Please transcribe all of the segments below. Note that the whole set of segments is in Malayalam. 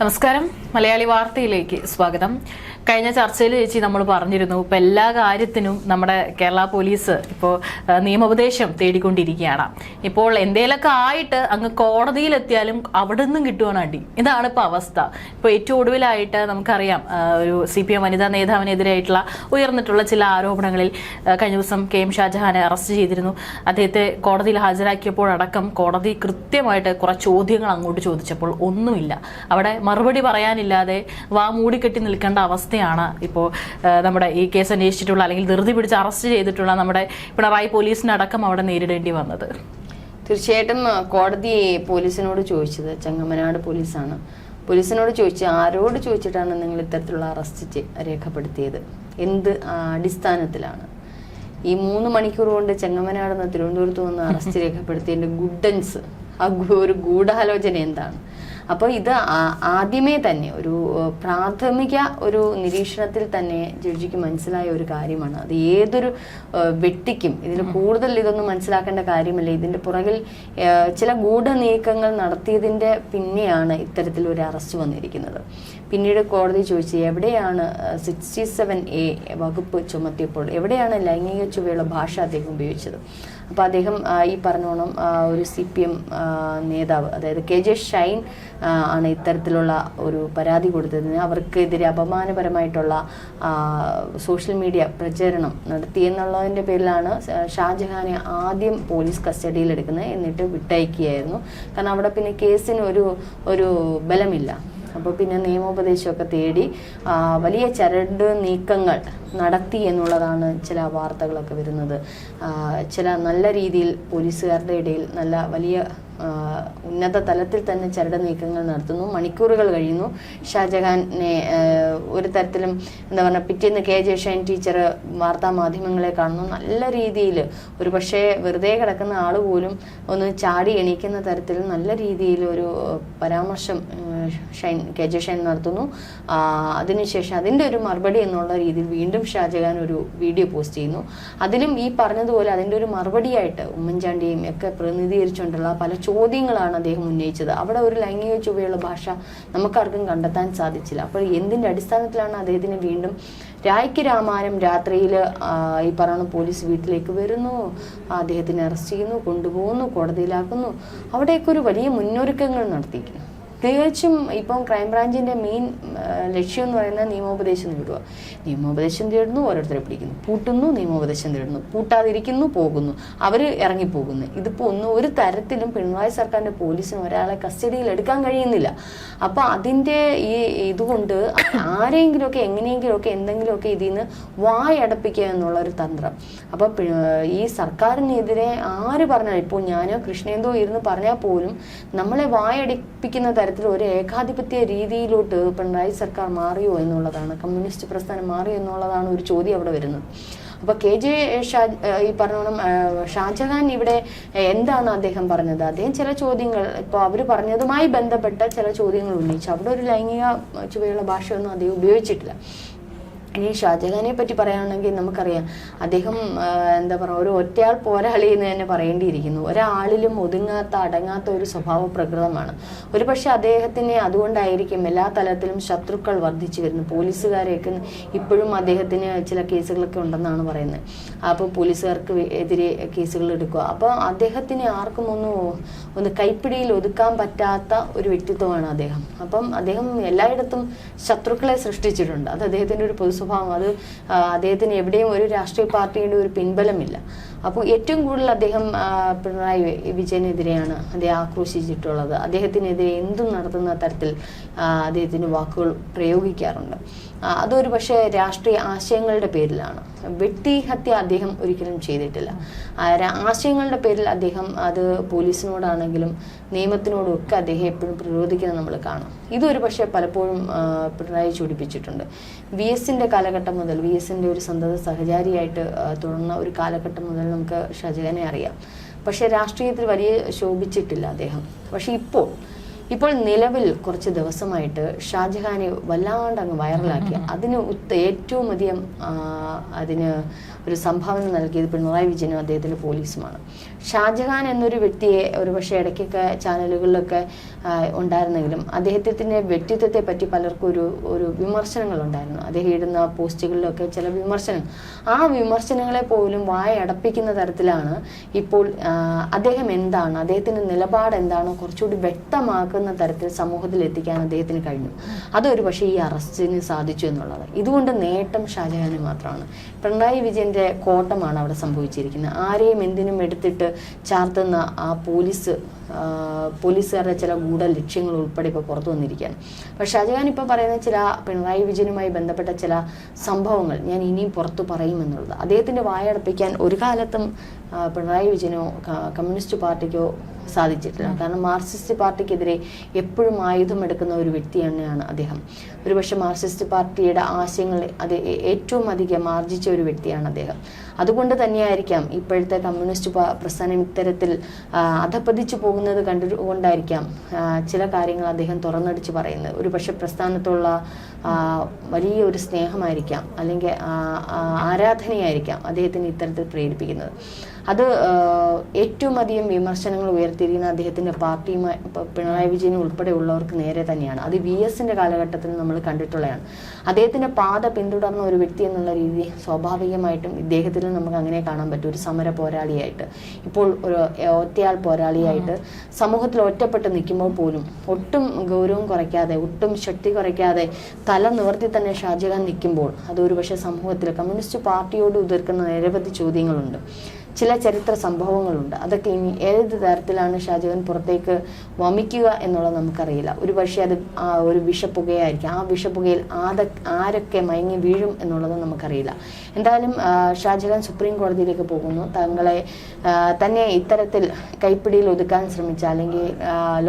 നമസ്കാരം. മലയാളി വാർത്തയിലേക്ക് സ്വാഗതം. കഴിഞ്ഞ ചർച്ചയിൽ ചേച്ചി നമ്മൾ പറഞ്ഞിരുന്നു, ഇപ്പോൾ എല്ലാ കാര്യത്തിനും നമ്മുടെ കേരള പോലീസ് ഇപ്പോൾ നിയമോപദേശം തേടിക്കൊണ്ടിരിക്കുകയാണ്. ഇപ്പോൾ എന്തേലൊക്കെ ആയിട്ട് അങ്ങ് കോടതിയിലെത്തിയാലും അവിടെ നിന്നും കിട്ടുവാണ് അടി. ഇതാണ് ഇപ്പോൾ അവസ്ഥ. ഇപ്പോൾ ഏറ്റവും ഒടുവിലായിട്ട് നമുക്കറിയാം, ഒരു CPM വനിതാ നേതാവിനെതിരായിട്ടുള്ള ഉയർന്നിട്ടുള്ള ചില ആരോപണങ്ങളിൽ കഴിഞ്ഞ ദിവസം KM ഷാജഹാനെ അറസ്റ്റ് ചെയ്തിരുന്നു. അദ്ദേഹത്തെ കോടതിയിൽ ഹാജരാക്കിയപ്പോഴടക്കം കോടതി കൃത്യമായിട്ട് കുറേ ചോദ്യങ്ങൾ അങ്ങോട്ട് ചോദിച്ചപ്പോൾ ഒന്നുമില്ല, അവിടെ മറുപടി പറയാനില്ലാതെ വാ മൂടിക്കെട്ടി നിൽക്കേണ്ട അവസ്ഥയാണ് ഇപ്പോൾ നമ്മുടെ ഈ കേസ് അന്വേഷിച്ചിട്ടുള്ള അല്ലെങ്കിൽ ധൃതി പിടിച്ച് അറസ്റ്റ് ചെയ്തിട്ടുള്ള നമ്മുടെ പിണറായി പോലീസിനടക്കം അവിടെ നേരിടേണ്ടി വന്നത്. തീർച്ചയായിട്ടും കോടതി പോലീസിനോട് ചോദിച്ചത്, ചെങ്ങമനാട് പോലീസാണ് പോലീസിനോട് ചോദിച്ചത്, ആരോട് ചോദിച്ചിട്ടാണ് നിങ്ങൾ ഇത്തരത്തിലുള്ള അറസ്റ്റ് രേഖപ്പെടുത്തിയത്, എന്ത് അടിസ്ഥാനത്തിലാണ്? ഈ 3 മണിക്കൂർ കൊണ്ട് ചെങ്ങമനാട് നിന്ന് തിരുവനന്തപുരത്ത് നിന്ന് അറസ്റ്റ് രേഖപ്പെടുത്തിയതിൻ്റെ ഗുഡൻസ്, ഒരു ഗൂഢാലോചന എന്താണ്? അപ്പോൾ ഇത് ആദ്യമേ തന്നെ ഒരു പ്രാഥമിക ഒരു നിരീക്ഷണത്തിൽ തന്നെ ജഡ്ജിക്ക് മനസ്സിലായ ഒരു കാര്യമാണ്. അത് ഏതൊരു വ്യക്തിക്കും ഇതിൽ കൂടുതൽ ഇതൊന്നും മനസ്സിലാക്കേണ്ട കാര്യമല്ല. ഇതിൻ്റെ പുറകിൽ ചില ഗൂഢനീക്കങ്ങൾ നടത്തിയതിൻ്റെ പിന്നെയാണ് ഇത്തരത്തിലൊരു അറസ്റ്റ് വന്നിരിക്കുന്നത്. പിന്നീട് കോടതി ചോദിച്ചു, എവിടെയാണ് 67A വകുപ്പ് ചുമത്തിയപ്പോൾ എവിടെയാണ് ലൈംഗിക ചുവയുള്ള ഭാഷ അദ്ദേഹം ഉപയോഗിച്ചത്? അപ്പോൾ അദ്ദേഹം ഈ പറഞ്ഞോണം ഒരു CPM നേതാവ്, അതായത് KJ ഷൈൻ ആണ് ഇത്തരത്തിലുള്ള ഒരു പരാതി കൊടുത്തതിന് അവർക്കെതിരെ അപമാനപരമായിട്ടുള്ള സോഷ്യൽ മീഡിയ പ്രചരണം നടത്തിയെന്നുള്ളതിൻ്റെ പേരിലാണ് ഷാജഹാനെ ആദ്യം പോലീസ് കസ്റ്റഡിയിലെടുക്കുന്നത്, എന്നിട്ട് വിട്ടയക്കുകയായിരുന്നു. കാരണം അവിടെ പിന്നെ കേസിന് ഒരു ബലമില്ല. അപ്പോൾ പിന്നെ നിയമോപദേശമൊക്കെ തേടി വലിയ ചരട് നീക്കങ്ങൾ നടത്തി എന്നുള്ളതാണ് ചില വാർത്തകളൊക്കെ വരുന്നത്. ചില നല്ല രീതിയിൽ പോലീസുകാരുടെ ഇടയിൽ നല്ല വലിയ ഉന്നത തലത്തിൽ തന്നെ ചരട് നീക്കങ്ങൾ നടത്തുന്നു. മണിക്കൂറുകൾ കഴിയുന്നു. ഷാജഹാനെ ഒരു തരത്തിലും എന്താ പറയുക, പിറ്റേന്ന് KJ ഷൈൻ ടീച്ചർ വാർത്താ മാധ്യമങ്ങളെ കാണുന്നു. നല്ല രീതിയിൽ ഒരു പക്ഷേ വെറുതെ കിടക്കുന്ന ആൾ പോലും ഒന്ന് ചാടി എണീക്കുന്ന തരത്തിൽ നല്ല രീതിയിൽ ഒരു പരാമർശം KJ ഷൈൻ നടത്തുന്നു. അതിനുശേഷം അതിൻ്റെ ഒരു മറുപടി എന്നുള്ള രീതിയിൽ വീണ്ടും ഷാജഹാൻ ഒരു വീഡിയോ പോസ്റ്റ് ചെയ്യുന്നു. അതിലും ഈ പറഞ്ഞതുപോലെ അതിൻ്റെ ഒരു മറുപടിയായിട്ട് ഉമ്മൻചാണ്ടിയും ഒക്കെ പ്രതിനിധീകരിച്ചുകൊണ്ടുള്ള പല ചോദ്യങ്ങളാണ് അദ്ദേഹം ഉന്നയിച്ചത്. അവിടെ ഒരു ലൈംഗിക ചുവയുള്ള ഭാഷ നമുക്കാർക്കും കണ്ടെത്താൻ സാധിച്ചില്ല. അപ്പോൾ എന്തിൻ്റെ അടിസ്ഥാനത്തിലാണ് അദ്ദേഹത്തിന് വീണ്ടും രായ്ക്ക് രാമാനം രാത്രിയിൽ ഈ പറയുന്ന പോലീസ് വീട്ടിലേക്ക് വരുന്നു, അദ്ദേഹത്തിനെ അറസ്റ്റ് ചെയ്യുന്നു, കൊണ്ടുപോകുന്നു, കോടതിയിലാക്കുന്നു. അവിടെയൊക്കെ ഒരു വലിയ മുന്നൊരുക്കങ്ങൾ നടത്തിയിരിക്കുന്നു. തികച്ചും ഇപ്പം ക്രൈംബ്രാഞ്ചിൻ്റെ മെയിൻ ലക്ഷ്യം എന്ന് പറയുന്നത് നിയമോപദേശം നേടുക. നിയമോപദേശം തേടുന്നു, ഓരോരുത്തരെ പിടിക്കുന്നു, പൂട്ടുന്നു, നിയമോപദേശം തേടുന്നു, പൂട്ടാതിരിക്കുന്നു, പോകുന്നു, അവർ ഇറങ്ങിപ്പോകുന്നു. ഇതിപ്പോൾ ഒരു തരത്തിലും പിണറായി സർക്കാരിൻ്റെ പോലീസിന് ഒരാളെ കസ്റ്റഡിയിൽ എടുക്കാൻ കഴിയുന്നില്ല. അപ്പോൾ അതിൻ്റെ ഇതുകൊണ്ട് ആരെങ്കിലുമൊക്കെ എങ്ങനെയെങ്കിലുമൊക്കെ എന്തെങ്കിലുമൊക്കെ ഇതിൽ നിന്ന് വായടപ്പിക്കുക എന്നുള്ളൊരു തന്ത്രം. അപ്പോൾ ഈ സർക്കാരിനെതിരെ ആര് പറഞ്ഞാൽ, ഇപ്പോൾ ഞാനോ കൃഷ്ണേന്തോ ഇരുന്ന് പറഞ്ഞാൽ പോലും നമ്മളെ വായടിപ്പിക്കുന്ന തരത്തിൽ ഒരു ഏകാധിപത്യ രീതിയിലോട്ട് പിണറായി സർക്കാർ മാറിയോ എന്നുള്ളതാണ്, കമ്മ്യൂണിസ്റ്റ് പ്രസ്ഥാനം മാറിയോ എന്നുള്ളതാണ് ഒരു ചോദ്യം അവിടെ വരുന്നത്. അപ്പോൾ ഈ പറഞ്ഞോണം ഷാജഹാൻ ഇവിടെ എന്താണ് അദ്ദേഹം പറഞ്ഞത്? അദ്ദേഹം ചില ചോദ്യങ്ങൾ, ഇപ്പോൾ അവർ പറഞ്ഞതുമായി ബന്ധപ്പെട്ട ചില ചോദ്യങ്ങൾ ഉന്നയിച്ചു. അവിടെ ഒരു ലൈംഗിക ചുവയുള്ള ഭാഷയൊന്നും അദ്ദേഹം ഉപയോഗിച്ചിട്ടില്ല. ഇനി ഷാജഹാനെ പറ്റി പറയുകയാണെങ്കിൽ നമുക്കറിയാം, അദ്ദേഹം എന്താ പറയുക, ഒരു ഒറ്റയാൾ പോരാളി എന്ന് തന്നെ പറയേണ്ടിയിരിക്കുന്നു. ഒരാളിലും ഒതുങ്ങാത്ത അടങ്ങാത്ത ഒരു സ്വഭാവ പ്രകൃതമാണ്. ഒരു പക്ഷേ അദ്ദേഹത്തിന് അതുകൊണ്ടായിരിക്കും എല്ലാ തലത്തിലും ശത്രുക്കൾ വർദ്ധിച്ചു വരുന്നു. പോലീസുകാരെയൊക്കെ ഇപ്പോഴും അദ്ദേഹത്തിന് ചില കേസുകളൊക്കെ ഉണ്ടെന്നാണ് പറയുന്നത്. അപ്പോൾ പോലീസുകാർക്ക് എതിരെ കേസുകൾ എടുക്കുക. അപ്പോൾ അദ്ദേഹത്തിന് ആർക്കും ഒന്ന് കൈപ്പിടിയിൽ ഒതുക്കാൻ പറ്റാത്ത ഒരു വ്യക്തിത്വമാണ് അദ്ദേഹം. അപ്പം അദ്ദേഹം എല്ലായിടത്തും ശത്രുക്കളെ സൃഷ്ടിച്ചിട്ടുണ്ട്. അത് അദ്ദേഹത്തിൻ്റെ ഒരു സ്വഭാവം. അത് അദ്ദേഹത്തിന് എവിടെയും ഒരു രാഷ്ട്രീയ പാർട്ടിയുടെ ഒരു പിൻബലമില്ല. അപ്പോൾ ഏറ്റവും കൂടുതൽ അദ്ദേഹം പിണറായി വിജയനെതിരെയാണ് അദ്ദേഹം ആക്രോശിച്ചിട്ടുള്ളത്. അദ്ദേഹത്തിനെതിരെ എന്തും നടത്തുന്ന തരത്തിൽ അദ്ദേഹത്തിന് വാക്കുകൾ പ്രയോഗിക്കാറുണ്ട്. അതൊരു പക്ഷേ രാഷ്ട്രീയ ആശയങ്ങളുടെ പേരിലാണ്. വ്യക്തിഹത്യ അദ്ദേഹം ഒരിക്കലും ചെയ്തിട്ടില്ല. ആശയങ്ങളുടെ പേരിൽ അദ്ദേഹം അത് പോലീസിനോടാണെങ്കിലും നിയമത്തിനോടും ഒക്കെ അദ്ദേഹം എപ്പോഴും പ്രതിരോധിക്കുന്നത് നമ്മൾ കാണാം. ഇതൊരു പക്ഷേ പലപ്പോഴും പിണറായി ചൂടിപ്പിച്ചിട്ടുണ്ട്. VSന്റെ കാലഘട്ടം മുതൽ, VSന്റെ ഒരു സന്തത സഹചാരിയായിട്ട് തുടർന്ന ഒരു കാലഘട്ടം മുതൽ നമുക്ക് ഷാജഹാനെ അറിയാം. പക്ഷേ രാഷ്ട്രീയത്തിൽ വലിയ ശോഭിച്ചിട്ടില്ല അദ്ദേഹം. പക്ഷേ ഇപ്പോൾ നിലവിൽ കുറച്ച് ദിവസമായിട്ട് ഷാജഹാനെ വല്ലാണ്ട് അങ്ങ് വൈറലാക്കി. അതിന് ഏറ്റവും അധികം അതിന് ഒരു സംഭാവന നൽകിയത് പിണറായി വിജയനും അദ്ദേഹത്തിൻ്റെ പോലീസുമാണ്. ഷാജഹാൻ എന്നൊരു വ്യക്തിയെ ഒരുപക്ഷെ ഇടയ്ക്കൊക്കെ ചാനലുകളിലൊക്കെ ഉണ്ടായിരുന്നെങ്കിലും അദ്ദേഹത്തിന്റെ വ്യക്തിത്വത്തെ പറ്റി പലർക്കും ഒരു വിമർശനങ്ങൾ ഉണ്ടായിരുന്നു. അദ്ദേഹം ഇടുന്ന പോസ്റ്റുകളിലൊക്കെ ചില വിമർശനം, ആ വിമർശനങ്ങളെ പോലും വായടപ്പിക്കുന്ന തരത്തിലാണ് ഇപ്പോൾ അദ്ദേഹം എന്താണ്, അദ്ദേഹത്തിന്റെ നിലപാട് എന്താണോ കുറച്ചുകൂടി വ്യക്തമാക്കുന്ന തരത്തിൽ സമൂഹത്തിൽ എത്തിക്കാൻ അദ്ദേഹത്തിന് കഴിഞ്ഞു. അതൊരു പക്ഷേ ഈ അറസ്റ്റിന് സാധിച്ചു എന്നുള്ളത്. ഇതുകൊണ്ട് നേട്ടം ഷാജഹാന് മാത്രമാണ്. പിണറായി വിജയന്റെ കോട്ടമാണ് അവിടെ സംഭവിച്ചിരിക്കുന്നത്. ആരെയും എന്തിനും എടുത്തിട്ട് ചാർത്തുന്ന ആ പോലീസുകാരുടെ ചില ഗൂഢ ലക്ഷ്യങ്ങൾ ഉൾപ്പെടെ ഇപ്പോൾ പുറത്തു വന്നിരിക്കുകയാണ്. അപ്പോൾ ഷാജഹാൻ ഇപ്പോൾ പറയുന്ന ചില പിണറായി വിജയനുമായി ബന്ധപ്പെട്ട ചില സംഭവങ്ങൾ ഞാൻ ഇനിയും പുറത്തു പറയുമെന്നുള്ളത്. അദ്ദേഹത്തിന്റെ വായടപ്പിക്കാൻ ഒരു കാലത്തും പിണറായി വിജയനോ കമ്മ്യൂണിസ്റ്റ് പാർട്ടിക്കോ സാധിച്ചിട്ടില്ല. കാരണം മാർക്സിസ്റ്റ് പാർട്ടിക്കെതിരെ എപ്പോഴും ആയുധമെടുക്കുന്ന ഒരു വ്യക്തി തന്നെയാണ് അദ്ദേഹം. ഒരുപക്ഷെ മാർക്സിസ്റ്റ് പാർട്ടിയുടെ ആശയങ്ങൾ അത് ഏറ്റവും അധികം ആർജിച്ച ഒരു വ്യക്തിയാണ് അദ്ദേഹം. അതുകൊണ്ട് തന്നെയായിരിക്കാം ഇപ്പോഴത്തെ കമ്മ്യൂണിസ്റ്റ് പ്രസ്ഥാനം ഇത്തരത്തിൽ അധപ്പതിച്ചു പോകുന്നത് കണ്ടുകൊണ്ടായിരിക്കാം ചില കാര്യങ്ങൾ അദ്ദേഹം തുറന്നടിച്ച് പറയുന്നത്. ഒരുപക്ഷെ പ്രസ്ഥാനത്തുള്ള വലിയ ഒരു സ്നേഹമായിരിക്കാം, അല്ലെങ്കിൽ ആരാധനയായിരിക്കാം അദ്ദേഹത്തിന് ഇത്തരത്തിൽ പ്രേരിപ്പിക്കുന്നത്. അത് ഏറ്റവും അധികം വിമർശനങ്ങൾ ഉയർത്തിയിരിക്കുന്ന അദ്ദേഹത്തിന്റെ പാർട്ടിയുമായി പിണറായി വിജയൻ ഉൾപ്പെടെയുള്ളവർക്ക് നേരെ തന്നെയാണ്. അത് VSന്റെ കാലഘട്ടത്തിൽ നമ്മൾ കണ്ടിട്ടുള്ളതാണ്. അദ്ദേഹത്തിന്റെ പാത പിന്തുടർന്ന ഒരു വ്യക്തി എന്നുള്ള രീതി സ്വാഭാവികമായിട്ടും ഇദ്ദേഹത്തിൽ നമുക്ക് അങ്ങനെ കാണാൻ പറ്റും. ഒരു സമര പോരാളിയായിട്ട്, ഇപ്പോൾ ഒരു ഒറ്റയാൾ പോരാളിയായിട്ട് സമൂഹത്തിൽ ഒറ്റപ്പെട്ട് നിൽക്കുമ്പോൾ പോലും ഒട്ടും ഗൗരവം കുറയ്ക്കാതെ, ഒട്ടും ശക്തി കുറയ്ക്കാതെ തല നിവർത്തി തന്നെ ഷാജഹാൻ നിൽക്കുമ്പോൾ അത് ഒരുപക്ഷെ സമൂഹത്തിൽ കമ്മ്യൂണിസ്റ്റ് പാർട്ടിയോട് ഉതിർക്കുന്ന നിരവധി ചോദ്യങ്ങളുണ്ട്, ചില ചരിത്ര സംഭവങ്ങളുണ്ട്. അതൊക്കെ ഇനി ഏത് തരത്തിലാണ് ഷാജഹാൻ പുറത്തേക്ക് വമിക്കുക എന്നുള്ളത് നമുക്കറിയില്ല. ഒരുപക്ഷെ അത് ഒരു വിഷപ്പുകയായിരിക്കും. ആ വിഷപ്പുകയിൽ ആരൊക്കെ മയങ്ങി വീഴും എന്നുള്ളത് നമുക്കറിയില്ല. എന്തായാലും ഷാജഹാൻ സുപ്രീം കോടതിയിലേക്ക് പോകുന്നു. തന്നെ ഇത്തരത്തിൽ കൈപ്പിടിയിൽ ഒതുക്കാൻ ശ്രമിച്ച, അല്ലെങ്കിൽ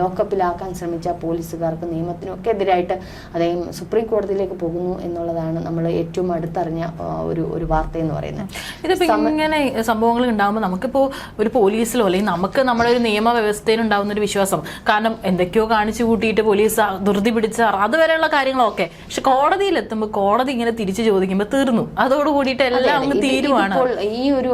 ലോക്കപ്പിലാക്കാൻ ശ്രമിച്ച പോലീസുകാർക്ക് നിയമത്തിനൊക്കെ എതിരായിട്ട് അദ്ദേഹം സുപ്രീം കോടതിയിലേക്ക് പോകുന്നു എന്നുള്ളതാണ് നമ്മൾ ഏറ്റവും അടുത്തറിഞ്ഞ ഒരു വാർത്ത എന്ന് പറയുന്നത്. ഇതിപ്പോ ഇങ്ങനെ സംഭവങ്ങൾ ഉണ്ടാകുമ്പോൾ നമുക്കിപ്പോൾ ഒരു പോലീസിലോ അല്ലെങ്കിൽ നമുക്ക് നമ്മുടെ ഒരു നിയമവ്യവസ്ഥയിൽ ഉണ്ടാകുന്ന ഒരു വിശ്വാസം, കാരണം എന്തൊക്കെയോ കാണിച്ചു കൂട്ടിയിട്ട് പോലീസ് ധൃതി പിടിച്ച അതുവരെയുള്ള കാര്യങ്ങളൊക്കെ, പക്ഷെ കോടതിയിൽ എത്തുമ്പോൾ കോടതി ഇങ്ങനെ തിരിച്ചു ചോദിക്കുമ്പോൾ തീർന്നു, അതോടുകൂടിയിട്ട് എല്ലാം അങ്ങ് തീരുവാണ്. ഈ ഒരു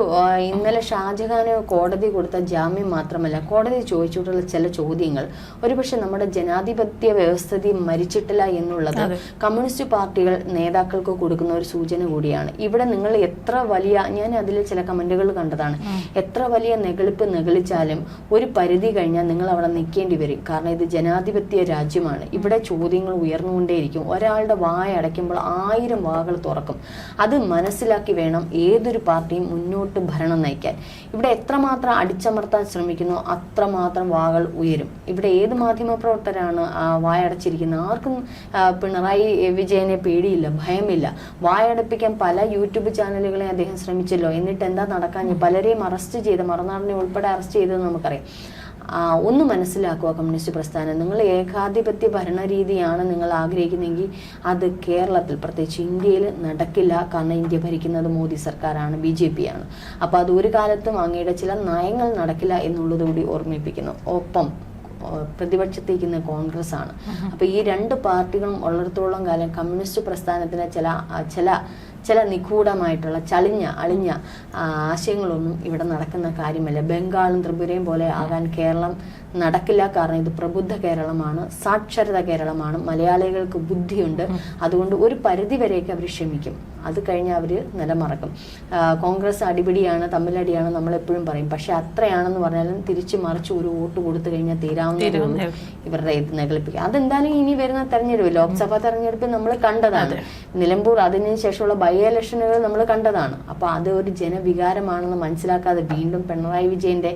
ഇന്നലെ ഷാജഹാന് കോടതി കൊടുത്ത ജാമ്യം മാത്രമല്ല, കോടതി ചോദിച്ചിട്ടുള്ള ചില ചോദ്യങ്ങൾ ഒരുപക്ഷെ നമ്മുടെ ജനാധിപത്യ വ്യവസ്ഥിതി മരിച്ചിട്ടില്ല എന്നുള്ളത് കമ്മ്യൂണിസ്റ്റ് പാർട്ടികൾ നേതാക്കൾക്ക് കൊടുക്കുന്ന ഒരു സൂചന കൂടിയാണ്. ഇവിടെ നിങ്ങൾ എത്ര വലിയ, ഞാൻ അതിൽ ചില കമന്റുകൾ കണ്ടതാണ്, എത്ര വലിയ നെകളിപ്പ് നെകളിച്ചാലും ഒരു പരിധി കഴിഞ്ഞാൽ നിങ്ങൾ അവിടെ നിൽക്കേണ്ടി വരും. കാരണം ഇത് ജനാധിപത്യ രാജ്യമാണ്. ഇവിടെ ചോദ്യങ്ങൾ ഉയർന്നുകൊണ്ടേയിരിക്കും. ഒരാളുടെ വായ അടയ്ക്കുമ്പോൾ 1000 വാകൾ തുറക്കും. അത് മനസ്സിലാക്കി വേണം ഏതൊരു പാർട്ടിയും മുന്നോട്ട് ഭരണം നയിക്കാൻ. ഇവിടെ എത്രമാത്രം അടിച്ചമർത്താൻ ശ്രമിക്കുന്നു അത്രമാത്രം വാകൾ ഉയരും. ഇവിടെ ഏത് മാധ്യമപ്രവർത്തകരാണ് വായടച്ചിരിക്കുന്നത്? ആർക്കും പിണറായി വിജയനെ പേടിയില്ല, ഭയമില്ല. വായടപ്പിക്കാൻ പല യൂട്യൂബ് ചാനലുകളെ അദ്ദേഹം ശ്രമിച്ചല്ലോ. എന്നിട്ട് എന്താ നടക്കാൻ? പലരെയും അറസ്റ്റ് ചെയ്ത്, മറുനാടിനെ ഉൾപ്പെടെ അറസ്റ്റ് ചെയ്തത് നമുക്കറിയാം. ഒന്ന് മനസ്സിലാക്കുക കമ്മ്യൂണിസ്റ്റ് പ്രസ്ഥാനം, നിങ്ങൾ ഏകാധിപത്യ ഭരണരീതിയാണ് നിങ്ങൾ ആഗ്രഹിക്കുന്നതെങ്കിൽ അത് കേരളത്തിൽ, പ്രത്യേകിച്ച് ഇന്ത്യയിൽ നടക്കില്ല. കാരണം ഇന്ത്യ ഭരിക്കുന്നത് മോദി സർക്കാരാണ്, BJP ആണ്. അപ്പോൾ അത് ഒരു കാലത്തും അങ്ങയുടെ ചില നയങ്ങൾ നടക്കില്ല എന്നുള്ളത് കൂടി ഓർമ്മിപ്പിക്കുന്നു. ഒപ്പം പ്രതിപക്ഷത്തേക്കുന്ന കോൺഗ്രസ് ആണ്. അപ്പൊ ഈ രണ്ട് പാർട്ടികളും ഉള്ളിടത്തോളം കാലം കമ്മ്യൂണിസ്റ്റ് പ്രസ്ഥാനത്തിന് ചില നിഗൂഢമായിട്ടുള്ള അളിഞ്ഞ ആശയങ്ങളൊന്നും ഇവിടെ നടക്കുന്ന കാര്യമല്ല. ബംഗാളും ത്രിപുരയും പോലെ ആകാൻ കേരളം നടക്കില്ല. കാരണം ഇത് പ്രബുദ്ധ കേരളമാണ്, സാക്ഷരത കേരളമാണ്, മലയാളികൾക്ക് ബുദ്ധിയുണ്ട്. അതുകൊണ്ട് ഒരു പരിധി വരെയൊക്കെ അവർ ക്ഷമിക്കും. അത് കഴിഞ്ഞാൽ അവർ നിലമറക്കും. കോൺഗ്രസ് അടിപിടിയാണ്, തമ്മിലടിയാണ് നമ്മളെപ്പോഴും പറയും. പക്ഷെ അത്രയാണെന്ന് പറഞ്ഞാലും തിരിച്ചു മറിച്ച് ഒരു വോട്ട് കൊടുത്തു കഴിഞ്ഞാൽ തീരാവുന്ന ഇവരുടെ ഇത് നെകളിപ്പിക്കുക. അതെന്തായാലും ഇനി വരുന്ന തെരഞ്ഞെടുപ്പ്, ലോക്സഭാ തെരഞ്ഞെടുപ്പ് നമ്മൾ കണ്ടതാണ്. നിലമ്പൂർ, അതിനുശേഷമുള്ള ബൈ ഇലക്ഷനുകൾ നമ്മൾ കണ്ടതാണ്. അപ്പൊ അത് ഒരു ജനവികാരമാണെന്ന് മനസ്സിലാക്കാതെ വീണ്ടും പിണറായി വിജയന്റെ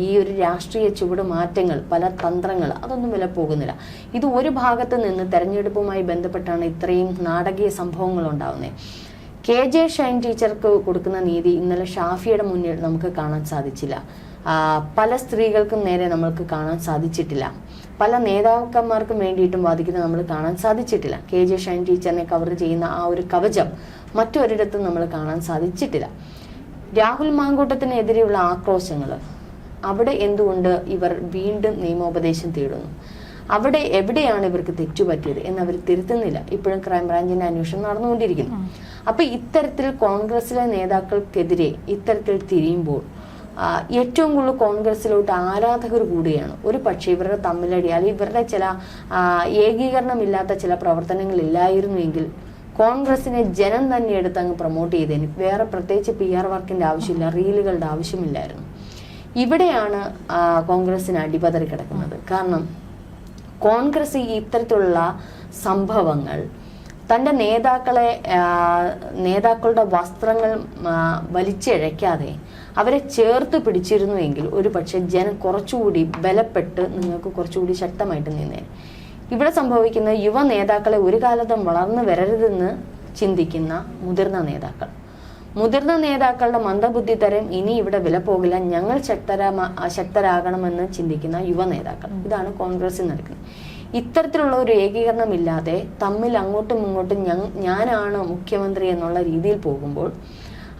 ഈ ഒരു രാഷ്ട്രീയ ചുവട് മാറ്റങ്ങൾ, പല തന്ത്രങ്ങൾ, അതൊന്നും വില പോകുന്നില്ല. ഇത് ഒരു ഭാഗത്ത് നിന്ന് തെരഞ്ഞെടുപ്പുമായി ബന്ധപ്പെട്ടാണ് ഇത്രയും നാടകീയ സംഭവങ്ങൾ ഉണ്ടാവുന്നത്. KJ ഷൈൻ ടീച്ചർക്ക് കൊടുക്കുന്ന നീതി ഇന്നലെ ഷാഫിയുടെ മുന്നിൽ നമുക്ക് കാണാൻ സാധിച്ചില്ല. പല സ്ത്രീകൾക്കും നേരെ നമ്മൾക്ക് കാണാൻ സാധിച്ചിട്ടില്ല. പല നേതാക്കന്മാർക്കും വേണ്ടിയിട്ടും വാദിക്കുന്നത് നമ്മൾ കാണാൻ സാധിച്ചിട്ടില്ല. KJ ഷൈൻ ടീച്ചറിനെ കവർ ചെയ്യുന്ന ആ ഒരു കവചം മറ്റൊരിടത്തും നമ്മൾ കാണാൻ സാധിച്ചിട്ടില്ല. രാഹുൽ മാങ്കൂട്ടത്തിനെതിരെയുള്ള ആക്രോശങ്ങൾ, അവിടെ എന്തുകൊണ്ട് ഇവർ വീണ്ടും നിയമോപദേശം തേടുന്നു? അവിടെ എവിടെയാണ് ഇവർക്ക് തെറ്റുപറ്റിയത് എന്നവർ തിരുത്തുന്നില്ല. ഇപ്പോഴും ക്രൈംബ്രാഞ്ചിന്റെ അന്വേഷണം നടന്നുകൊണ്ടിരിക്കുന്നു. അപ്പൊ ഇത്തരത്തിൽ കോൺഗ്രസിലെ നേതാക്കൾക്കെതിരെ ഇത്തരത്തിൽ തിരിയുമ്പോൾ ഏറ്റവും കൂടുതൽ കോൺഗ്രസിലോട്ട് ആരാധകർ കൂടുകയാണ്. ഒരു പക്ഷേ ഇവരുടെ തമ്മിലടി അല്ലെങ്കിൽ ഇവരുടെ ചില ഏകീകരണമില്ലാത്ത ചില പ്രവർത്തനങ്ങൾ ഇല്ലായിരുന്നുവെങ്കിൽ കോൺഗ്രസിനെ ജനം തന്നെ എടുത്ത് അങ്ങ് പ്രൊമോട്ട് ചെയ്തേന്. വേറെ പ്രത്യേകിച്ച് PR വർക്കിന്റെ ആവശ്യമില്ല, റീലുകളുടെ ആവശ്യമില്ലായിരുന്നു. ഇവിടെയാണ് കോൺഗ്രസിന് അടിപതറി കിടക്കുന്നത്. കാരണം കോൺഗ്രസ് ഇത്തരത്തിലുള്ള സംഭവങ്ങൾ തൻ്റെ നേതാക്കളുടെ വസ്ത്രങ്ങൾ വലിച്ചിഴയ്ക്കാതെ അവരെ ചേർത്ത് പിടിച്ചിരുന്നുവെങ്കിൽ ഒരു പക്ഷെ ജനം കുറച്ചുകൂടി ബലപ്പെട്ട് നിങ്ങൾക്ക് കുറച്ചുകൂടി ശക്തമായിട്ട് നിന്നേനെ. ഇവിടെ സംഭവിക്കുന്ന യുവ നേതാക്കളെ ഒരു കാലത്തും വളർന്നു വരരുതെന്ന് ചിന്തിക്കുന്ന മുതിർന്ന നേതാക്കളുടെ മന്ദബുദ്ധിതരം ഇനി ഇവിടെ വില പോകില്ല, ഞങ്ങൾ ശക്തരാകണമെന്ന് ചിന്തിക്കുന്ന യുവ നേതാക്കൾ. ഇതാണ് കോൺഗ്രസിൽ നടക്കുന്നത്. ഇത്തരത്തിലുള്ള ഒരു ഏകീകരണം ഇല്ലാതെ തമ്മിൽ അങ്ങോട്ടും ഇങ്ങോട്ടും ഞാനാണ് മുഖ്യമന്ത്രി എന്നുള്ള രീതിയിൽ പോകുമ്പോൾ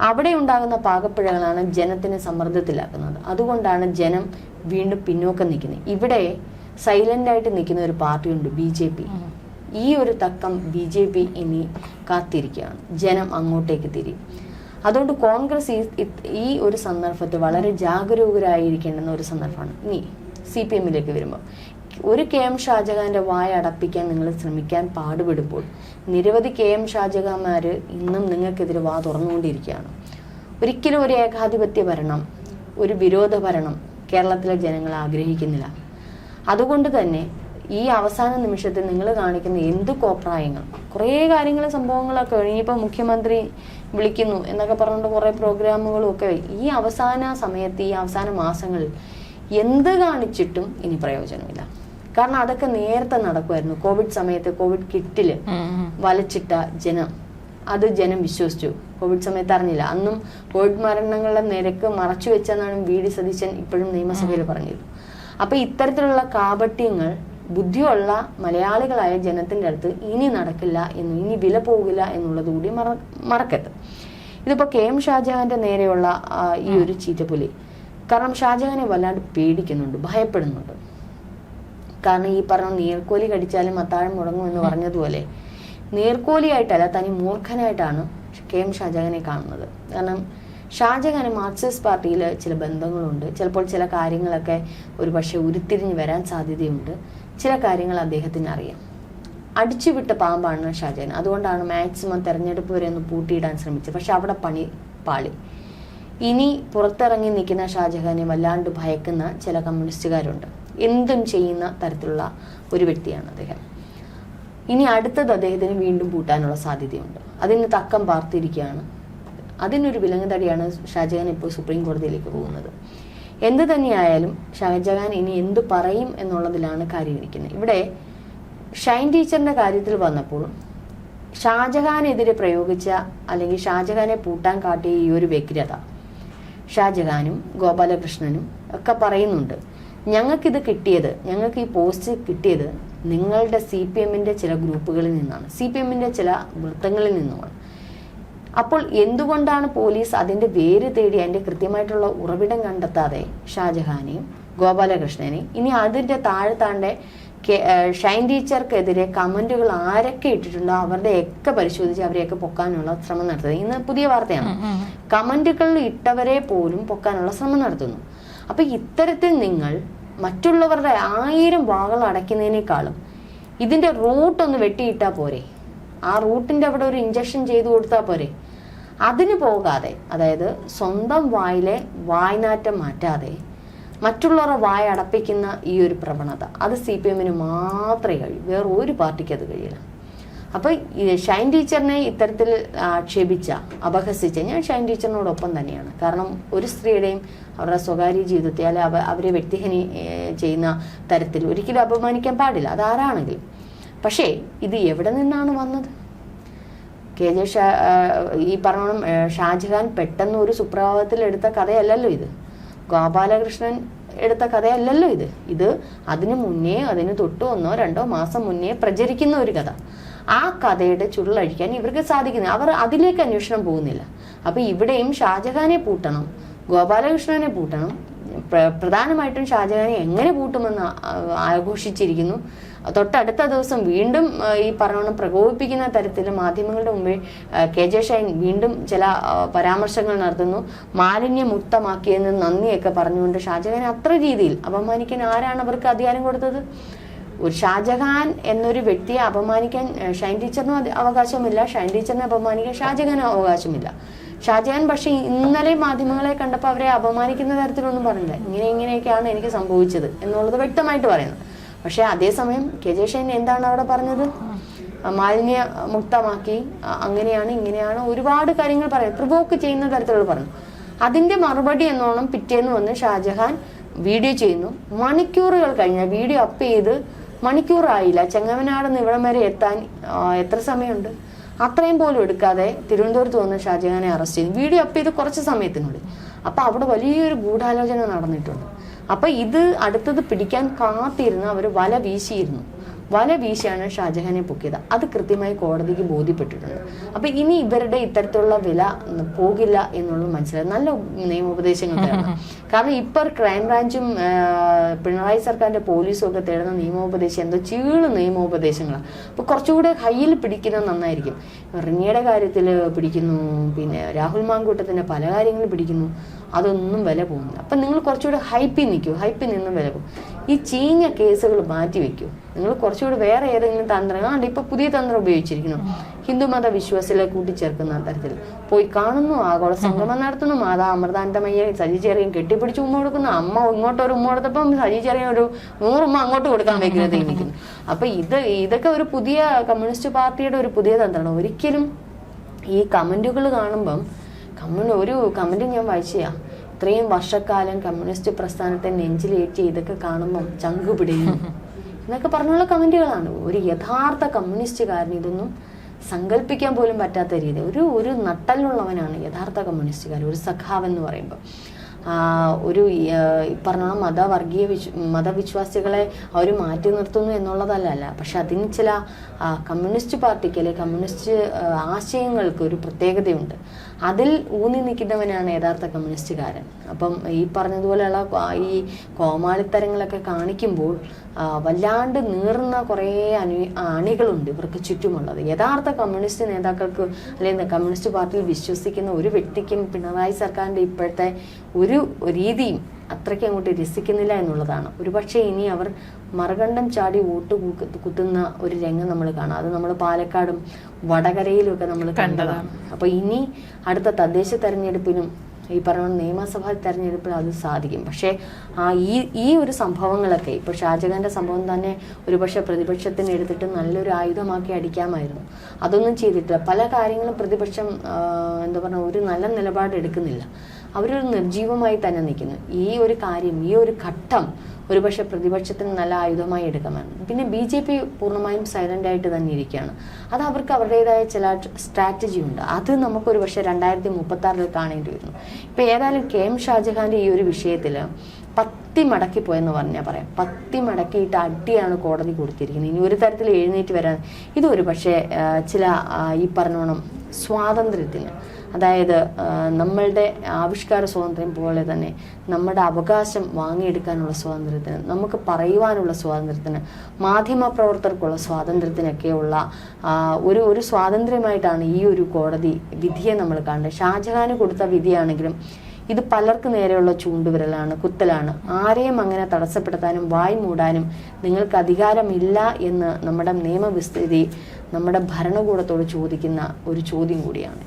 അവിടെ ഉണ്ടാകുന്ന പാകപ്പിഴകളാണ് ജനത്തിനെ സമ്മർദ്ദത്തിലാക്കുന്നത്. അതുകൊണ്ടാണ് ജനം വീണ്ടും പിന്നോക്കം നിൽക്കുന്നത്. ഇവിടെ സൈലന്റ് ആയിട്ട് നിൽക്കുന്ന ഒരു പാർട്ടിയുണ്ട്, BJP. ഈ ഒരു തക്കം BJP ഇനി കാത്തിരിക്കുകയാണ്. ജനം അങ്ങോട്ടേക്ക് തിരിയും. അതുകൊണ്ട് കോൺഗ്രസ് ഈ ഒരു സന്ദർഭത്തിൽ വളരെ ജാഗരൂകരായിരിക്കേണ്ടുന്ന ഒരു സന്ദർഭമാണ്. ഇനി CPM-ലേക്ക് വരുമ്പോൾ ഒരു KM ഷാജഹാന്റെ വായ അടപ്പിക്കാൻ നിങ്ങൾ ശ്രമിക്കാൻ പാടുപെടുമ്പോൾ നിരവധി KM ഷാജഹാന്മാർ ഇന്നും നിങ്ങൾക്കെതിരെ വാ തുറന്നുകൊണ്ടിരിക്കുകയാണ്. ഒരിക്കലും ഒരു ഏകാധിപത്യ ഭരണം, ഒരു വിരോധ ഭരണം കേരളത്തിലെ ജനങ്ങൾ ആഗ്രഹിക്കുന്നില്ല. അതുകൊണ്ട് തന്നെ ഈ അവസാന നിമിഷത്തിൽ നിങ്ങൾ കാണിക്കുന്ന എന്ത് കോപ്രായങ്ങൾ, കുറേ കാര്യങ്ങൾ സംഭവങ്ങളൊക്കെ ഇനിയിപ്പോൾ മുഖ്യമന്ത്രി വിളിക്കുന്നു എന്നൊക്കെ പറഞ്ഞുകൊണ്ട് കുറേ പ്രോഗ്രാമുകളും ഒക്കെ ഈ അവസാന സമയത്ത് ഈ അവസാന മാസങ്ങളിൽ എന്ത് കാണിച്ചിട്ടും ഇനി പ്രയോജനമില്ല. കാരണം അതൊക്കെ നേരത്തെ നടക്കുമായിരുന്നു. കോവിഡ് സമയത്ത് കോവിഡ് കിറ്റില് വലച്ചിട്ട ജനം വിശ്വസിച്ചു. കോവിഡ് സമയത്ത് അറിഞ്ഞില്ല. അന്നും കോവിഡ് മരണങ്ങളുടെ നിരക്ക് മറച്ചു വെച്ചെന്നാണ് VD സതീശൻ ഇപ്പോഴും നിയമസഭയിൽ പറഞ്ഞത്. അപ്പൊ ഇത്തരത്തിലുള്ള കാപട്യങ്ങൾ ബുദ്ധിയുള്ള മലയാളികളായ ജനത്തിന്റെ അടുത്ത് ഇനി നടക്കില്ല ഇനി വില പോകില്ല എന്നുള്ളത് കൂടി മറക്കരുത്. ഇതിപ്പോ KM ഷാജഹാന്റെ നേരെയുള്ള ഈ ഒരു ചീറ്റപ്പുലി, കാരണം ഷാജഹാനെ വല്ലാണ്ട് പേടിക്കുന്നുണ്ട്, ഭയപ്പെടുന്നുണ്ട്. കാരണം ഈ പറഞ്ഞ നീർക്കോലി കടിച്ചാലും അത്താഴം മുടങ്ങും എന്ന് പറഞ്ഞതുപോലെ നീർക്കോലിയായിട്ടല്ല, തനി മൂർഖനായിട്ടാണ് KM ഷാജഹാനെ കാണുന്നത്. കാരണം ഷാജഹാന് മാർക്സിസ്റ്റ് പാർട്ടിയിൽ ചില ബന്ധങ്ങളുണ്ട്. ചിലപ്പോൾ ചില കാര്യങ്ങളൊക്കെ ഒരു പക്ഷെ ഉരുത്തിരിഞ്ഞ് വരാൻ സാധ്യതയുണ്ട്. ചില കാര്യങ്ങൾ അദ്ദേഹത്തിന് അറിയാം. അടിച്ചുവിട്ട പാമ്പാണ് ഷാജഹാൻ. അതുകൊണ്ടാണ് മാക്സിമം തെരഞ്ഞെടുപ്പ് വരെ ഒന്ന് പൂട്ടിയിടാൻ ശ്രമിച്ചത്. പക്ഷെ അവിടെ പണി പാളി. ഇനി പുറത്തിറങ്ങി നിൽക്കുന്ന ഷാജഹാനെ വല്ലാണ്ട് ഭയക്കുന്ന ചില കമ്മ്യൂണിസ്റ്റുകാരുണ്ട്. എന്തും ചെയ്യുന്ന തരത്തിലുള്ള ഒരു വ്യക്തിയാണ് അദ്ദേഹം. ഇനി അടുത്തത് അദ്ദേഹത്തിന് വീണ്ടും പൂട്ടാനുള്ള സാധ്യതയുണ്ട്. അതിന് തക്കം പാർത്തിരിക്കുകയാണ്. അതിനൊരു വിലങ്ങുതടിയാണ് ഷാജഹാൻ ഇപ്പോൾ സുപ്രീം കോടതിയിലേക്ക് പോകുന്നത്. എന്ത് തന്നെയായാലും ഷാജഹാൻ ഇനി എന്ത് പറയും എന്നുള്ളതിലാണ് കാര്യം ഇരിക്കുന്നത്. ഇവിടെ ഷൈൻ ടീച്ചറിന്റെ കാര്യത്തിൽ വന്നപ്പോൾ ഷാജഹാനെതിരെ പ്രയോഗിച്ച അല്ലെങ്കിൽ ഷാജഹാനെ പൂട്ടാൻ കാട്ടിയ ഈ ഒരു വ്യഗ്രത ഷാജഹാനും ഗോപാലകൃഷ്ണനും ഒക്കെ പറയുന്നുണ്ട്. ഞങ്ങൾക്ക് ഈ പോസ്റ്റ് കിട്ടിയത് നിങ്ങളുടെ CPM-ന്റെ ചില ഗ്രൂപ്പുകളിൽ നിന്നാണ്, CPM-ന്റെ ചില വൃത്തങ്ങളിൽ നിന്നുമാണ്. അപ്പോൾ എന്തുകൊണ്ടാണ് പോലീസ് അതിന്റെ വേര് തേടി അതിന്റെ കൃത്യമായിട്ടുള്ള ഉറവിടം കണ്ടെത്താതെ ഷാജഹാനെയും ഗോപാലകൃഷ്ണനെയും ഇനി അതിന്റെ താഴെ ഷൈൻ ടീച്ചർക്കെതിരെ കമന്റുകൾ ആരൊക്കെ ഇട്ടിട്ടുണ്ടോ അവരുടെയൊക്കെ പരിശോധിച്ച് അവരെയൊക്കെ പൊക്കാനുള്ള ശ്രമം നടത്തുന്നത്? ഇന്ന് പുതിയ വാർത്തയാണ്. കമന്റുകളിൽ ഇട്ടവരെ പോലും പൊക്കാനുള്ള ശ്രമം നടത്തുന്നു. അപ്പൊ ഇത്തരത്തിൽ നിങ്ങൾ മറ്റുള്ളവരുടെ 1000 വാകൾ അടയ്ക്കുന്നതിനേക്കാളും ഇതിന്റെ റൂട്ട് ഒന്ന് വെട്ടിയിട്ടാൽ പോരെ? ആ റൂട്ടിന്റെ അവിടെ ഒരു ഇഞ്ചക്ഷൻ ചെയ്തു കൊടുത്താൽ പോരെ? അതിന് പോകാതെ, അതായത് സ്വന്തം വായിലെ വായ്നാറ്റം മാറ്റാതെ മറ്റുള്ളവരുടെ വായ അടപ്പിക്കുന്ന ഈ ഒരു പ്രവണത അത് CPM-ന് മാത്രമേ കഴിയൂ, വേറെ ഒരു പാർട്ടിക്ക് അത് കഴിയില്ല. അപ്പൊ ഷൈൻ ടീച്ചറിനെ ഇത്തരത്തിൽ ആക്ഷേപിച്ച, അപഹസിച്ച ഞാൻ ഷൈൻ ടീച്ചറിനോടൊപ്പം തന്നെയാണ്. കാരണം ഒരു സ്ത്രീയുടെയും അവരുടെ സ്വകാര്യ ജീവിതത്തെ അല്ലെ അവരെ വ്യക്തിഹനി ചെയ്യുന്ന തരത്തിൽ ഒരിക്കലും അപമാനിക്കാൻ പാടില്ല, അതാരാണെങ്കിലും. പക്ഷേ ഇത് എവിടെ നിന്നാണ് വന്നത്? ഈ പറഞ്ഞ ഷാജഹാൻ പെട്ടെന്ന് ഒരു സുപ്രഭാതത്തിൽ എടുത്ത കഥയല്ലല്ലോ ഇത്. ഗോപാലകൃഷ്ണൻ എടുത്ത കഥയല്ലല്ലോ ഇത് അതിന് മുന്നേ, അതിന് തൊട്ട് 1-2 മാസം മുന്നേ പ്രചരിക്കുന്ന ഒരു കഥ. ആ കഥയുടെ ചുരുളഴിക്കാൻ ഇവർക്ക് സാധിക്കുന്നില്ല. അവർ അതിലേക്ക് അന്വേഷണം പോകുന്നില്ല. അപ്പൊ ഇവിടെയും ഷാജഹാനെ പൂട്ടണം, ഗോപാലകൃഷ്ണനെ പൂട്ടണം. പ്രധാനമായിട്ടും ഷാജഹാനെ എങ്ങനെ പൂട്ടുമെന്ന് ആഘോഷിച്ചിരിക്കുന്നു. തൊട്ടടുത്ത ദിവസം വീണ്ടും ഈ പറഞ്ഞ പ്രകോപിപ്പിക്കുന്ന തരത്തിൽ മാധ്യമങ്ങളുടെ മുമ്പിൽ KJ ഷൈൻ വീണ്ടും ചില പരാമർശങ്ങൾ നടത്തുന്നു. മാലിന്യമുക്തമാക്കിയതിന് നന്ദിയൊക്കെ പറഞ്ഞുകൊണ്ട് ഷാജഹാനെ അത്ര രീതിയിൽ അപമാനിക്കാൻ ആരാണ് അവർക്ക് അധികാരം കൊടുത്തത്? ഒരു ഷാജഹാൻ എന്നൊരു വ്യക്തിയെ അപമാനിക്കാൻ ഷൈൻ ടീച്ചറിനും അവകാശമില്ല, ഷൈൻ ടീച്ചറിനെ അപമാനിക്കാൻ ഷാജഹാനും അവകാശമില്ല. ഷാജഹാൻ പക്ഷേ ഇന്നലെ മാധ്യമങ്ങളെ കണ്ടപ്പോൾ അവരെ അപമാനിക്കുന്ന തരത്തിലൊന്നും പറഞ്ഞില്ല. ഇങ്ങനെയൊക്കെയാണ് എനിക്ക് സംഭവിച്ചത് എന്നുള്ളത് വ്യക്തമായിട്ട് പറയുന്നു. പക്ഷെ അതേസമയം KJ ഷൈൻ എന്താണ് അവിടെ പറഞ്ഞത്? മാലിന്യ മുക്തമാക്കി, അങ്ങനെയാണ് ഇങ്ങനെയാണ് ഒരുപാട് കാര്യങ്ങൾ പറയാം, പ്രൊവോക്ക് ചെയ്യുന്ന തരത്തിലുള്ള പറഞ്ഞു. അതിന്റെ മറുപടി എന്നോണം പിറ്റേന്ന് വന്ന് ഷാജഹാൻ വീഡിയോ ചെയ്യുന്നു. മണിക്കൂറുകൾ കഴിഞ്ഞ വീഡിയോ അപ്പ് ചെയ്ത് മണിക്കൂറായില്ല, ചെങ്ങമനാട് നിന്ന് ഇവിടം വരെ എത്താൻ എത്ര സമയമുണ്ട്? അത്രയും പോലും എടുക്കാതെ തിരുവനന്തപുരത്ത് വന്ന് ഷാജഹാനെ അറസ്റ്റ് ചെയ്തു. വീഡിയോ അപ്പ് ചെയ്ത് കുറച്ച് സമയത്തിനുള്ളിൽ. അപ്പൊ അവിടെ വലിയൊരു ഗൂഢാലോചന നടന്നിട്ടുണ്ട്. അപ്പൊ ഇത് അടുത്തത് പിടിക്കാൻ കാത്തിരുന്ന് അവർ വല വീശിയിരുന്നു. വല വീശിയാണ് ഷാജഹാനെ പൊക്കിയത്. അത് കൃത്യമായി കോടതിക്ക് ബോധ്യപ്പെട്ടിട്ടുണ്ട്. അപ്പൊ ഇനി ഇവരുടെ ഇത്തരത്തിലുള്ള വില പോകില്ല എന്നുള്ളത് മനസ്സിലായി. നല്ല നിയമോപദേശങ്ങൾ തരണം. കാരണം ഇപ്പൊ ക്രൈംബ്രാഞ്ചും പിണറായി സർക്കാരിന്റെ പോലീസും ഒക്കെ തേടുന്ന നിയമോപദേശം എന്തോ ചീള് നിയമോപദേശങ്ങളാണ്. അപ്പൊ കുറച്ചുകൂടെ ഹൈയിൽ പിടിക്കുന്നത് നന്നായിരിക്കും. റിനിയുടെ കാര്യത്തിൽ പിടിക്കുന്നു, പിന്നെ രാഹുൽ മാങ്കൂട്ടത്തിന്റെ പല കാര്യങ്ങളും പിടിക്കുന്നു. അതൊന്നും വില പോകുന്നില്ല. അപ്പൊ നിങ്ങൾ കുറച്ചുകൂടെ ഹൈപ്പിൽ നിൽക്കൂ. ഹൈപ്പിൽ നിന്നും വില പോകും. ഈ ചീഞ്ഞ കേസുകൾ മാറ്റി വെക്കൂ. നിങ്ങൾ കുറച്ചുകൂടി വേറെ ഏതെങ്കിലും തന്ത്രം ഇപ്പൊ പുതിയ തന്ത്രം ഉപയോഗിച്ചിരിക്കുന്നു. ഹിന്ദുമത വിശ്വാസികളെ കൂട്ടിച്ചേർക്കുന്ന തരത്തിൽ പോയി കാണുന്നു, ആഗോള സംഗമം നടത്തുന്നു, മാതാ അമൃതാനന്ദമയ്യെ സജി ചെറിയൻ കെട്ടിപ്പിടിച്ച് ഉമ്മ കൊടുക്കുന്നു. അമ്മ ഇങ്ങോട്ടൊരു ഉമ്മ കൊടുത്തപ്പം സജി ചെറിയൻ ഒരു 100 ഉമ്മ അങ്ങോട്ട് കൊടുക്കാൻ വെക്കുന്നത് നിൽക്കുന്നു. അപ്പൊ ഇതൊക്കെ ഒരു പുതിയ കമ്മ്യൂണിസ്റ്റ് പാർട്ടിയുടെ ഒരു പുതിയ തന്ത്രമാണ്. ഒരിക്കലും ഈ കമന്റുകൾ കാണുമ്പം ഒരു കമന്റ് ഞാൻ വായിച്ചാ, ഇത്രയും വർഷക്കാലം കമ്മ്യൂണിസ്റ്റ് പ്രസ്ഥാനത്തെ നെഞ്ചിലേറ്റി ഇതൊക്കെ കാണുമ്പം ചങ്കു പിടിയുന്നു എന്നൊക്കെ പറഞ്ഞുള്ള കമന്റുകളാണ്. ഒരു യഥാർത്ഥ കമ്മ്യൂണിസ്റ്റുകാരൻ ഇതൊന്നും സങ്കല്പിക്കാൻ പോലും പറ്റാത്ത രീതി. ഒരു നട്ടലുള്ളവനാണ് യഥാർത്ഥ കമ്മ്യൂണിസ്റ്റുകാരൻ, ഒരു സഖാവ് എന്ന് പറയുമ്പോൾ. ഒരു പറഞ്ഞ മതവിശ്വാസികളെ അവർ മാറ്റി നിർത്തുന്നു എന്നുള്ളതല്ല. പക്ഷെ അതിന് ചില കമ്മ്യൂണിസ്റ്റ് പാർട്ടിക്ക് അല്ലെങ്കിൽ കമ്മ്യൂണിസ്റ്റ് ആശയങ്ങൾക്ക് ഒരു പ്രത്യേകതയുണ്ട്. അതിൽ ഊന്നി നിൽക്കുന്നവനാണ് യഥാർത്ഥ കമ്മ്യൂണിസ്റ്റുകാരൻ. അപ്പം ഈ പറഞ്ഞതുപോലെയുള്ള ഈ കോമാളിത്തരങ്ങളൊക്കെ കാണിക്കുമ്പോൾ വല്ലാണ്ട് നീറുന്ന കുറേ അണികളുണ്ട് ഇവർക്ക് ചുറ്റുമുള്ളത്. യഥാർത്ഥ കമ്മ്യൂണിസ്റ്റ് നേതാക്കൾക്ക് അല്ലെങ്കിൽ കമ്മ്യൂണിസ്റ്റ് പാർട്ടിയിൽ വിശ്വസിക്കുന്ന ഒരു വ്യക്തിക്കും പിണറായി സർക്കാരിൻ്റെ ഇപ്പോഴത്തെ ഒരു രീതിയും അത്രയ്ക്ക് അങ്ങോട്ട് രസിക്കുന്നില്ല എന്നുള്ളതാണ്. ഒരുപക്ഷെ ഇനി അവർ മറുകണ്ഠം ചാടി വോട്ട് കുത്തുന്ന ഒരു രംഗം നമ്മൾ കാണാം. അത് നമ്മൾ പാലക്കാടും വടകരയിലും ഒക്കെ നമ്മൾ കണ്ടതാണ്. അപ്പൊ ഇനി അടുത്ത തദ്ദേശ തെരഞ്ഞെടുപ്പിനും ഈ പറഞ്ഞ നിയമസഭാ തെരഞ്ഞെടുപ്പിൽ അത് സാധിക്കും. പക്ഷേ ഈ ഒരു സംഭവങ്ങളൊക്കെ ഇപ്പോൾ ഷാജഹാന്റെ സംഭവം തന്നെ ഒരുപക്ഷെ പ്രതിപക്ഷത്തിന് എടുത്തിട്ട് നല്ലൊരു ആയുധമാക്കി അടിക്കാമായിരുന്നു. അതൊന്നും ചെയ്തിട്ടില്ല. പല കാര്യങ്ങളും പ്രതിപക്ഷം എന്താ പറഞ്ഞ ഒരു നല്ല നിലപാട് എടുക്കുന്നില്ല. അവരൊരു നിർജീവമായി തന്നെ നിൽക്കുന്നു. ഈ ഒരു കാര്യം, ഈ ഒരു ഘട്ടം ഒരുപക്ഷെ പ്രതിപക്ഷത്തിന് നല്ല ആയുധമായി എടുക്കാമായിരുന്നു. പിന്നെ BJP പൂർണ്ണമായും സൈലന്റ് ആയിട്ട് തന്നെ ഇരിക്കുകയാണ്. അത് അവർക്ക് അവരുടേതായ ചില സ്ട്രാറ്റജി ഉണ്ട്. അത് നമുക്കൊരു പക്ഷേ 2036 കാണേണ്ടി വരുന്നു. ഇപ്പൊ ഏതായാലും KM ഷാജഹാന്റെ ഈ ഒരു വിഷയത്തിൽ പത്തി മടക്കിപ്പോയെന്ന് പറഞ്ഞാൽ പറയാം. പത്തി മടക്കിയിട്ട് അടിയാണ് കോടതി കൊടുത്തിരിക്കുന്നത്. ഇനി ഒരു തരത്തിൽ എഴുന്നേറ്റ് വരാൻ ഇതൊരു പക്ഷേ ചില ഈ പറഞ്ഞോണം സ്വാതന്ത്ര്യത്തിന്, അതായത് നമ്മളുടെ ആവിഷ്കാര സ്വാതന്ത്ര്യം പോലെ തന്നെ നമ്മുടെ അവകാശം വാങ്ങിയെടുക്കാനുള്ള സ്വാതന്ത്ര്യത്തിന്, നമുക്ക് പറയുവാനുള്ള സ്വാതന്ത്ര്യത്തിന്, മാധ്യമപ്രവർത്തകർക്കുള്ള സ്വാതന്ത്ര്യത്തിനൊക്കെയുള്ള ഒരു സ്വാതന്ത്ര്യമായിട്ടാണ് ഈ ഒരു കോടതി വിധിയെ നമ്മൾ കാണുന്നത്. ഷാജഹാന് കൊടുത്ത വിധിയാണെങ്കിലും ഇത് പലർക്ക് നേരെയുള്ള ചൂണ്ടുവിരലാണ്, കുത്തലാണ്. ആരെയും അങ്ങനെ തടസ്സപ്പെടുത്താനും വായ് മൂടാനും നിങ്ങൾക്ക് അധികാരമില്ല എന്ന് നമ്മുടെ നിയമവിസ്തൃതി നമ്മുടെ ഭരണകൂടത്തോട് ചോദിക്കുന്ന ഒരു ചോദ്യം കൂടിയാണ്.